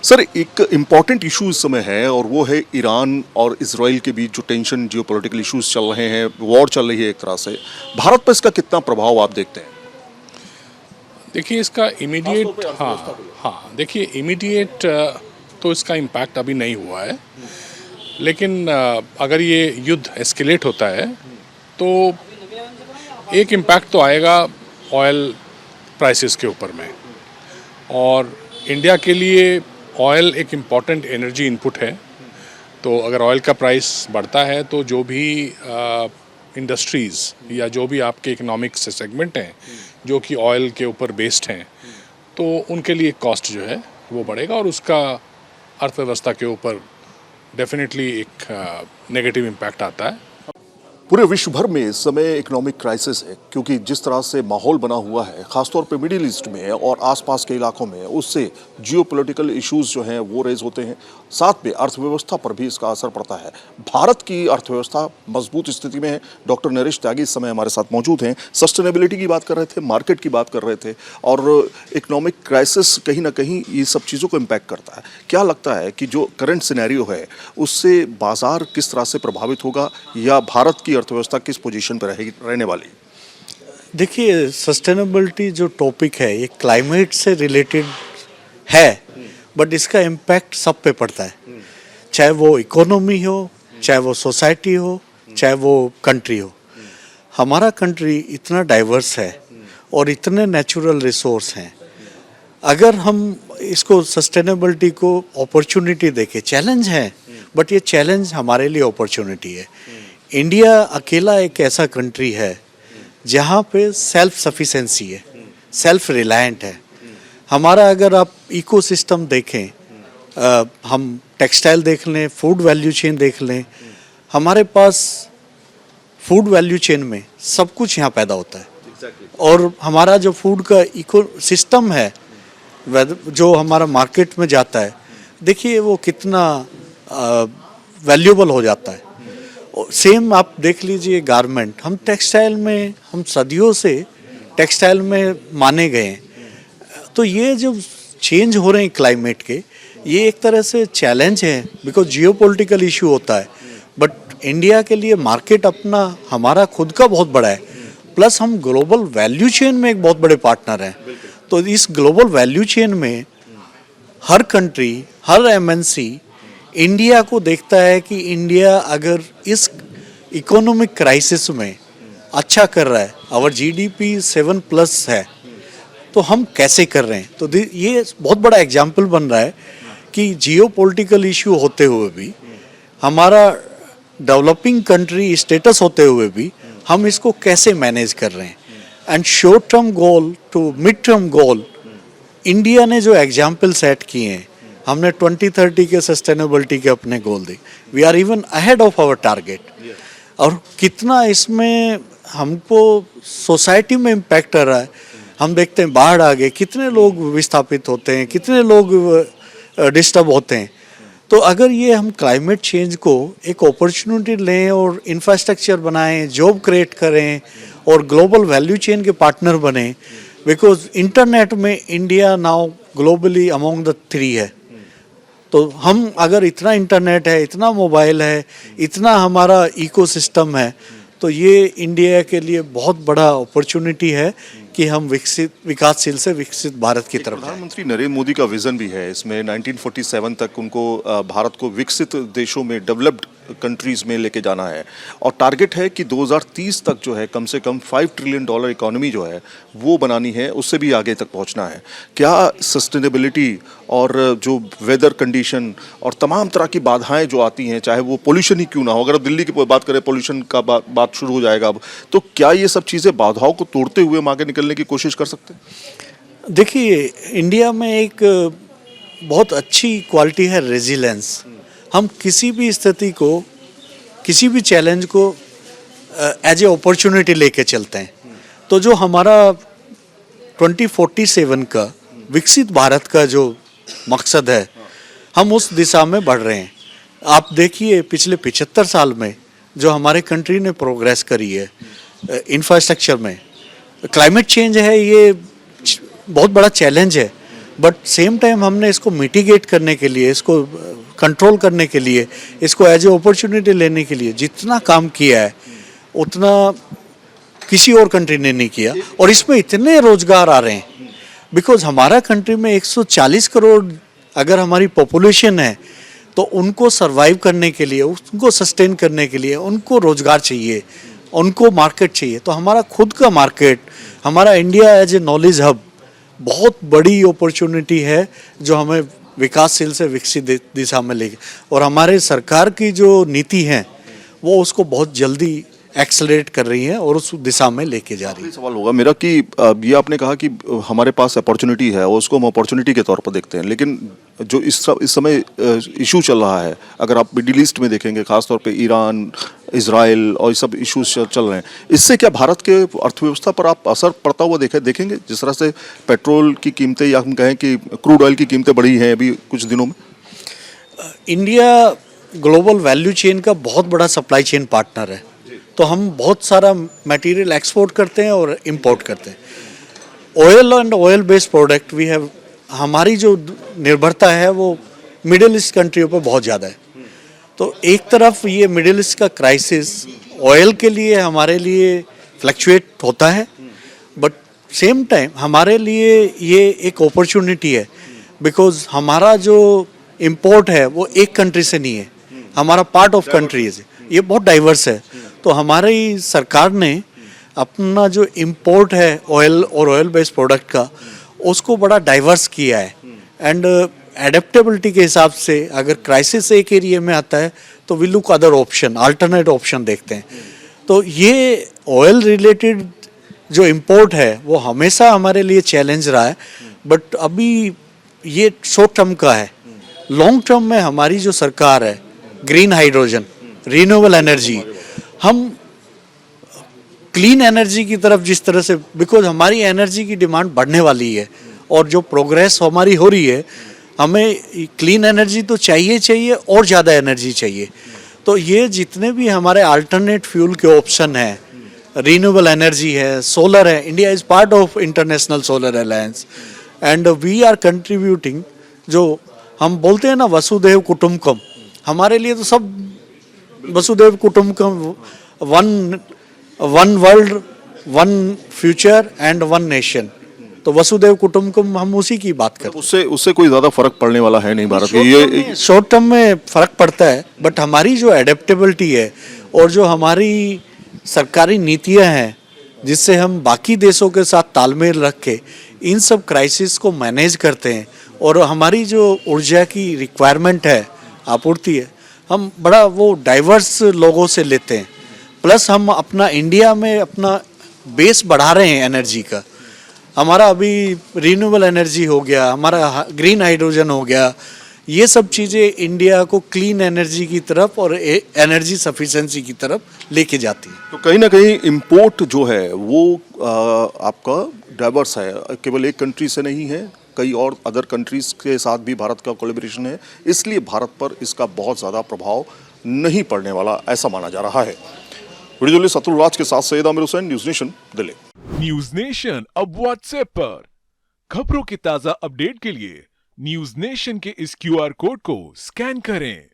Sir एक important issue इस समय है और वो है ईरान और इजराइल के बीच जो टेंशन जियोपॉलिटिकल इश्यूज चल रहे हैं, वॉर चल रही है एक तरह से। भारत पर इसका कितना प्रभाव आप देखते हैं? देखिए इसका इमीडिएट देखिए इमीडिएट तो इसका इम्पैक्ट अभी नहीं हुआ है, लेकिन अगर ये युद्ध एस्केलेट होता है तो एक इम्पैक्ट तो आएगा ऑयल प्राइसेस के ऊपर में। और इंडिया के लिए ऑयल एक इम्पॉर्टेंट एनर्जी इनपुट है, तो अगर ऑयल का प्राइस बढ़ता है तो जो भी इंडस्ट्रीज़ या जो भी आपके इकोनॉमिक से सेगमेंट हैं जो कि ऑयल के ऊपर बेस्ड हैं, तो उनके लिए कॉस्ट जो है वो बढ़ेगा और उसका अर्थव्यवस्था के ऊपर डेफिनेटली एक नेगेटिव इम्पैक्ट आता है। पूरे विश्व भर में इस समय इकोनॉमिक क्राइसिस है, क्योंकि जिस तरह से माहौल बना हुआ है खासतौर पे मिडिल ईस्ट में और आसपास के इलाकों में, उससे जियोपॉलिटिकल इश्यूज जो हैं वो रेज होते हैं। साथ में अर्थव्यवस्था पर भी इसका असर पड़ता है। भारत की अर्थव्यवस्था मजबूत स्थिति में है। डॉक्टर नरेश त्यागी इस समय हमारे साथ मौजूद हैं। सस्टेनेबिलिटी की बात कर रहे थे, मार्केट की बात कर रहे थे, और इकोनॉमिक क्राइसिस कहीं ना कहीं ये सब चीज़ों को इम्पैक्ट करता है। क्या लगता है कि जो करंट सिनेरियो है उससे बाजार किस तरह से प्रभावित होगा, या भारत की अर्थव्यवस्था किस पोजीशन पर रहने वाली? देखिए, सस्टेनेबिलिटी जो टॉपिक है ये क्लाइमेट से रिलेटेड है, बट इसका इम्पैक्ट सब पे पड़ता है, चाहे वो इकोनॉमी हो, चाहे वो सोसाइटी हो, चाहे वो कंट्री हो। हमारा कंट्री इतना डाइवर्स है और इतने नेचुरल रिसोर्स हैं। अगर हम इसको सस्टेनेबिलिटी को अपॉर्चुनिटी देखें, चैलेंज है बट ये चैलेंज हमारे लिए अपॉर्चुनिटी है। इंडिया अकेला एक ऐसा कंट्री है जहाँ पे सेल्फ सफिशेंसी है, सेल्फ रिलायंट है। हमारा अगर आप इकोसिस्टम देखें, हम टेक्सटाइल देख लें, फूड वैल्यू चेन देख लें, हमारे पास फूड वैल्यू चेन में सब कुछ यहाँ पैदा होता है। और हमारा जो फूड का इकोसिस्टम है जो हमारा मार्केट में जाता है, देखिए वो कितना वैल्यूएबल हो जाता है। सेम आप देख लीजिए गारमेंट, हम टेक्सटाइल में, हम सदियों से टेक्सटाइल में माने गए हैं। तो ये जो चेंज हो रहे हैं क्लाइमेट के, ये एक तरह से चैलेंज है, बिकॉज जियोपॉलिटिकल इशू होता है। बट इंडिया के लिए मार्केट अपना हमारा खुद का बहुत बड़ा है, प्लस हम ग्लोबल वैल्यू चेन में एक बहुत बड़े पार्टनर हैं। तो इस ग्लोबल वैल्यू चेन में हर कंट्री, हर एमएनसी इंडिया को देखता है कि इंडिया अगर इस इकोनॉमिक क्राइसिस में अच्छा कर रहा है, आवर जीडीपी 7+ है, तो हम कैसे कर रहे हैं। तो ये बहुत बड़ा एग्जाम्पल बन रहा है कि जियोपॉलिटिकल इशू होते हुए भी, हमारा डेवलपिंग कंट्री स्टेटस होते हुए भी, हम इसको कैसे मैनेज कर रहे हैं। And short term goal to mid term goal, India ने जो एग्जाम्पल सेट किए हैं, हमने 2030 के सस्टेनेबिलिटी के अपने गोल दी, we are even ahead of our target. और कितना इसमें हमको सोसाइटी में इम्पैक्ट आ रहा है। हम देखते हैं बाढ़ आ गए, कितने लोग विस्थापित होते हैं, कितने लोग डिस्टर्ब होते हैं। तो अगर ये हम क्लाइमेट चेंज को एक अपॉर्चुनिटी लें और इंफ्रास्ट्रक्चर बनाएं, जॉब क्रिएट करें और ग्लोबल वैल्यू चेन के पार्टनर बने, बिकॉज इंटरनेट में India now globally among the 3 है। तो हम अगर इतना इंटरनेट है, इतना मोबाइल है, इतना हमारा इकोसिस्टम है, तो ये इंडिया के लिए बहुत बड़ा अपॉर्चुनिटी है कि हम विकासशील से विकसित भारत की तरफ। प्रधानमंत्री नरेंद्र मोदी का विजन भी है इसमें। 1947 तक उनको भारत को विकसित देशों में, डेवलप्ड कंट्रीज में लेके जाना है, और टारगेट है कि 2030 तक जो है कम से कम $5 ट्रिलियन इकोनॉमी जो है वो बनानी है, उससे भी आगे तक पहुंचना है। क्या सस्टेनेबिलिटी और जो वेदर कंडीशन और तमाम तरह की बाधाएं जो आती हैं, चाहे वो पोल्यूशन ही क्यों ना हो, अगर अब दिल्ली की बात करें, पोल्यूशन का बात शुरू हो जाएगा अब, तो क्या ये सब चीज़ें बाधाओं को तोड़ते हुए हम आगे निकलने की कोशिश कर सकते हैं? देखिए, इंडिया में एक बहुत अच्छी क्वालिटी है रेजिलेंस। हम किसी भी स्थिति को, किसी भी चैलेंज को एज ए अपॉर्चुनिटी लेके चलते हैं। तो जो हमारा 2047 का विकसित भारत का जो मकसद है, हम उस दिशा में बढ़ रहे हैं। आप देखिए पिछले 75 साल में जो हमारे कंट्री ने प्रोग्रेस करी है इंफ्रास्ट्रक्चर में। क्लाइमेट चेंज है, ये बहुत बड़ा चैलेंज है, बट सेम टाइम हमने इसको मिटिगेट करने के लिए, इसको कंट्रोल करने के लिए, इसको एज ए अपॉर्चुनिटी लेने के लिए जितना काम किया है उतना किसी और कंट्री ने नहीं किया। और इसमें इतने रोजगार आ रहे हैं, बिकॉज हमारा कंट्री में 140 करोड़ अगर हमारी पॉपुलेशन है, तो उनको सरवाइव करने के लिए, उनको सस्टेन करने के लिए उनको रोजगार चाहिए, उनको मार्केट चाहिए। तो हमारा खुद का मार्केट, हमारा India as a knowledge hub बहुत बड़ी अपॉर्चुनिटी है जो हमें विकासशील से विकसित दिशा में लेके, और हमारे सरकार की जो नीति है वो उसको बहुत जल्दी एक्सेलरेट कर रही है और उस दिशा में लेके जा रही है। सवाल होगा मेरा कि ये आपने कहा कि हमारे पास अपॉर्चुनिटी है और उसको हम अपॉर्चुनिटी के तौर पर देखते हैं, लेकिन जो इस समय इशू चल रहा है, अगर आप मिडिल ईस्ट में देखेंगे, खासतौर पे ईरान, इजराइल और ये सब इश्यूज चल रहे हैं, इससे क्या भारत के अर्थव्यवस्था पर आप असर पड़ता हुआ देखेंगे? जिस तरह से पेट्रोल की कीमतें, या हम कहें कि क्रूड ऑयल की कीमतें बढ़ी हैं अभी कुछ दिनों में। इंडिया ग्लोबल वैल्यू चेन का बहुत बड़ा सप्लाई चेन पार्टनर है, तो हम बहुत सारा मटेरियल एक्सपोर्ट करते हैं और इंपोर्ट करते हैं। Oil and oil based product we have, हमारी जो निर्भरता है वो मिडिल ईस्ट कंट्रियों पर बहुत ज़्यादा है। तो एक तरफ ये मिडिल ईस्ट का क्राइसिस ऑयल के लिए हमारे लिए फ्लक्चुएट होता है, बट सेम टाइम हमारे लिए ये एक अपॉर्चुनिटी है, बिकॉज हमारा जो इंपोर्ट है वो एक कंट्री से नहीं है, हमारा पार्ट ऑफ कंट्रीज है, ये बहुत डाइवर्स है। तो हमारी सरकार ने अपना जो इंपोर्ट है ऑयल और ऑयल बेस्ड प्रोडक्ट का, उसको बड़ा डाइवर्स किया है। एंड एडेप्टेबिलिटी के हिसाब से अगर क्राइसिस एक एरिया में आता है तो we look other option, alternate option देखते हैं। तो ये ऑयल रिलेटेड जो इंपोर्ट है वो हमेशा हमारे लिए चैलेंज रहा है, बट अभी ये शॉर्ट टर्म का है। लॉन्ग टर्म में हमारी जो सरकार है, ग्रीन हाइड्रोजन, रिन्यूएबल एनर्जी, हम क्लीन एनर्जी की तरफ जिस तरह से, बिकॉज हमारी एनर्जी की डिमांड बढ़ने वाली है और जो प्रोग्रेस हमारी हो रही है, हमें क्लीन एनर्जी तो चाहिए और ज़्यादा एनर्जी चाहिए। तो ये जितने भी हमारे अल्टरनेट फ्यूल के ऑप्शन हैं, रिन्यूएबल एनर्जी है, सोलर है, India is part of international solar alliance and we are contributing. जो हम बोलते हैं ना वसुधैव कुटुंबकम, हमारे लिए तो सब वसुधैव कुटुंबकम, one world, one future and one nation. तो वसुधैव कुटुंबकम हम उसी की बात करते हैं। उससे कोई ज्यादा फर्क पड़ने वाला है नहीं भारत के। ये शॉर्ट टर्म में फर्क पड़ता है, बट हमारी जो एडेप्टेबिलिटी है और जो हमारी सरकारी नीतियां हैं, जिससे हम बाकी देशों के साथ तालमेल रख के इन सब क्राइसिस को मैनेज करते हैं, और हमारी जो ऊर्जा की रिक्वायरमेंट है, आपूर्ति है, हम बड़ा वो डाइवर्स लोगों से लेते हैं। प्लस हम अपना इंडिया में अपना बेस बढ़ा रहे हैं एनर्जी का। हमारा अभी रिन्यूएबल एनर्जी हो गया, हमारा ग्रीन हाइड्रोजन हो गया, ये सब चीज़ें इंडिया को क्लीन एनर्जी की तरफ और एनर्जी सफिशिएंसी की तरफ लेके जाती है। तो कहीं ना कहीं इंपोर्ट जो है वो आपका डाइवर्स है, केवल एक कंट्री से नहीं है, कई और अदर कंट्रीज के साथ भी भारत का कोलैबोरेशन है, इसलिए भारत पर इसका बहुत ज़्यादा प्रभाव नहीं पड़ने वाला, ऐसा माना जा रहा है। वीडियो जर्नलिस्ट अतुल राज के साथ Syed Aamir Hussain, news nation, Delhi. News nation अब व्हाट्सएप पर खबरों के ताजा अपडेट के लिए न्यूज नेशन के इस QR कोड को स्कैन करें।